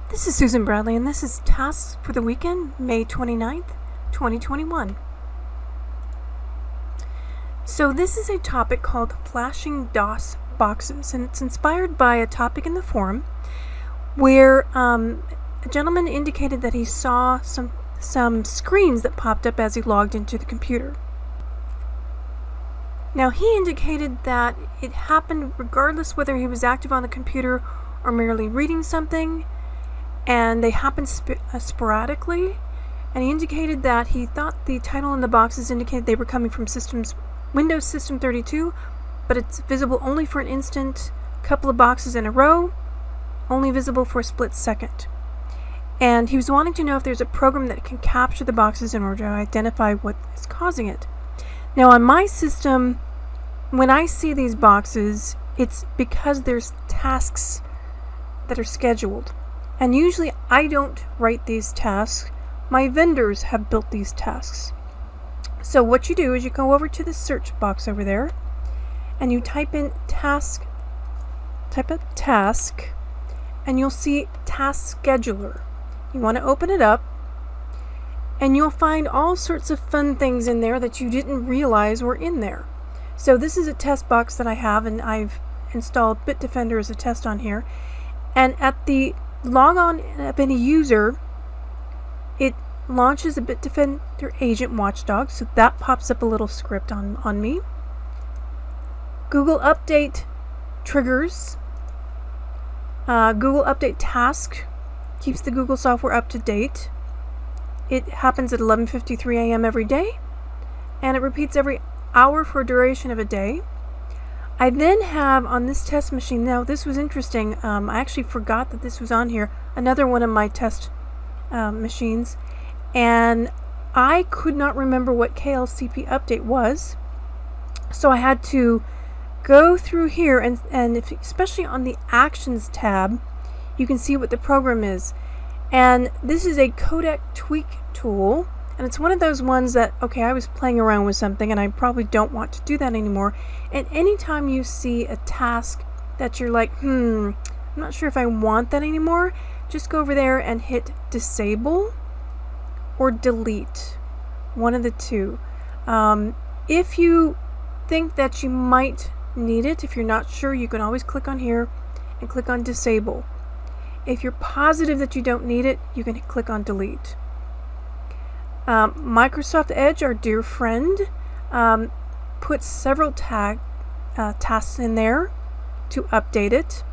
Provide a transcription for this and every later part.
This is Susan Bradley, and this is Tasks for the Weekend, May 29th, 2021. So this is a topic called flashing DOS boxes, and it's inspired by a topic in the forum where a gentleman indicated that he saw some screens that popped up as he logged into the computer. Now, he indicated that it happened regardless whether he was active on the computer or merely reading something, and they happened sporadically, and he indicated that he thought the title in the boxes indicated they were coming from Windows System 32, but it's visible only for an instant, couple of boxes in a row, only visible for a split second. And he was wanting to know if there's a program that can capture the boxes in order to identify what is causing it. Now, on my system, when I see these boxes, it's because there's tasks that are scheduled. And usually I don't write these tasks. My vendors have built these tasks. So what you do is you go over to the search box over there and you type in task, and you'll see Task Scheduler. You want to open it up and you'll find all sorts of fun things in there that you didn't realize were in there. So this is a test box that I have, and I've installed Bitdefender as a test on here. And at the log on of any user, it launches a Bitdefender agent watchdog, so that pops up a little script on me. Google Update triggers. Google Update task keeps the Google software up to date. It happens at 11:53 a.m. every day, and it repeats every hour for a duration of a day. I then have on this test machine, now this was interesting, I actually forgot that this was on here, another one of my test machines, and I could not remember what KLCP update was, so I had to go through here, and especially on the Actions tab, you can see what the program is. And this is a codec tweak tool, and it's one of those ones that, okay, I was playing around with something and I probably don't want to do that anymore. And anytime you see a task that you're like, I'm not sure if I want that anymore, just go over there and hit disable or delete, one of the two. If you think that you might need it, if you're not sure, you can always click on here and click on disable. If you're positive that you don't need it, you can click on delete. Microsoft Edge, our dear friend, puts several tasks in there to update it.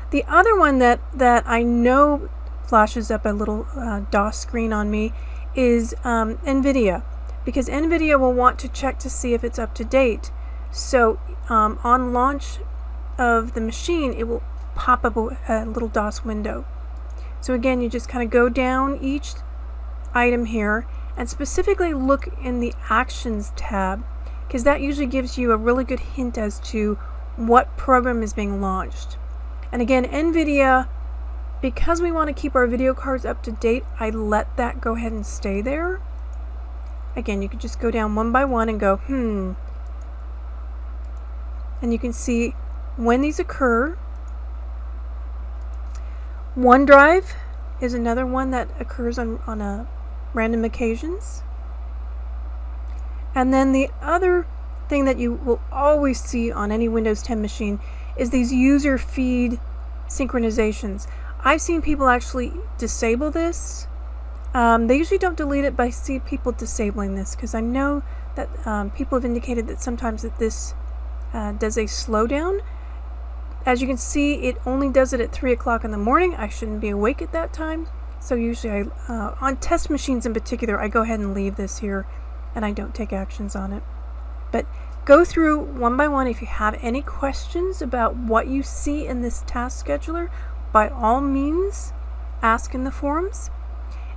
The other one that I know flashes up a little DOS screen on me is NVIDIA, because NVIDIA will want to check to see if it's up to date. So on launch of the machine, it will pop up a little DOS window. So again, you just kind of go down each item here and specifically look in the Actions tab, because that usually gives you a really good hint as to what program is being launched. And again, NVIDIA, because we want to keep our video cards up to date, I let that go ahead and stay there. Again, you could just go down one by one and go, and you can see when these occur. OneDrive is another one that occurs on random occasions. And then the other thing that you will always see on any Windows 10 machine is these user feed synchronizations. I've seen people actually disable this. They usually don't delete it, but I see people disabling this because I know that people have indicated that sometimes that this does a slowdown. As you can see, it only does it at 3 o'clock in the morning. I shouldn't be awake at that time. So usually on test machines in particular, I go ahead and leave this here and I don't take actions on it. But go through one by one. If you have any questions about what you see in this task scheduler, by all means, ask in the forums.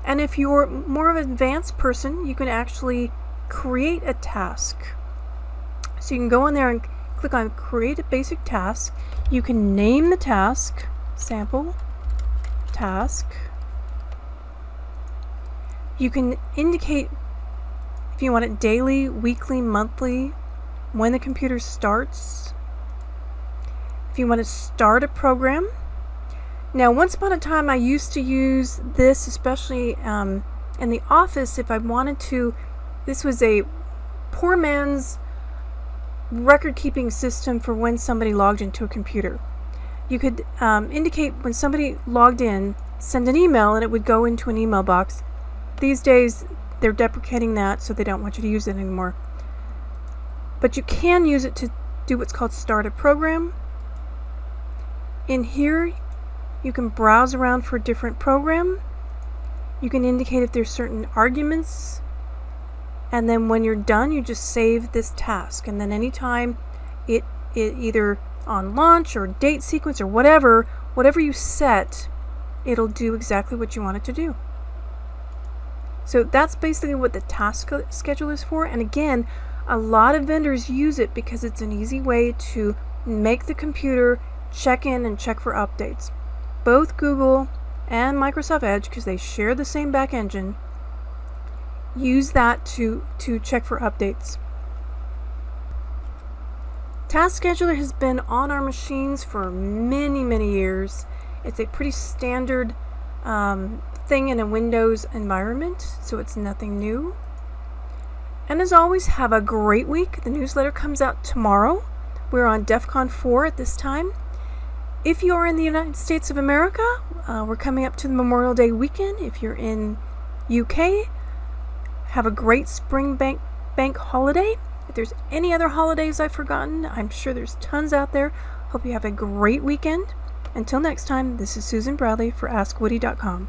And if you're more of an advanced person, you can actually create a task. So you can go in there and click on create a basic task. You can name the task, sample task. You can indicate if you want it daily, weekly, monthly, when the computer starts. If you want to start a program, Now, once upon a time, I used to use this, especially in the office, if I wanted to. This was a poor man's record-keeping system for when somebody logged into a computer. You could indicate when somebody logged in, send an email, and it would go into an email box. These days, they're deprecating that, so they don't want you to use it anymore. But you can use it to do what's called start a program. In here, you can browse around for a different program. You can indicate if there's certain arguments. And then when you're done, you just save this task. And then anytime it either on launch or date sequence or whatever you set, it'll do exactly what you want it to do. So that's basically what the task schedule is for. And again, a lot of vendors use it because it's an easy way to make the computer check in and check for updates. Both Google and Microsoft Edge, because they share the same back engine, use that to check for updates. Task Scheduler has been on our machines for many, many years. It's a pretty standard thing in a Windows environment, so it's nothing new. And as always, have a great week. The newsletter comes out tomorrow. We're on DEF CON 4 at this time. If you are in the United States of America, we're coming up to the Memorial Day weekend. If you're in UK, have a great spring bank holiday. If there's any other holidays I've forgotten, I'm sure there's tons out there. Hope you have a great weekend. Until next time, this is Susan Bradley for Askwoody.com.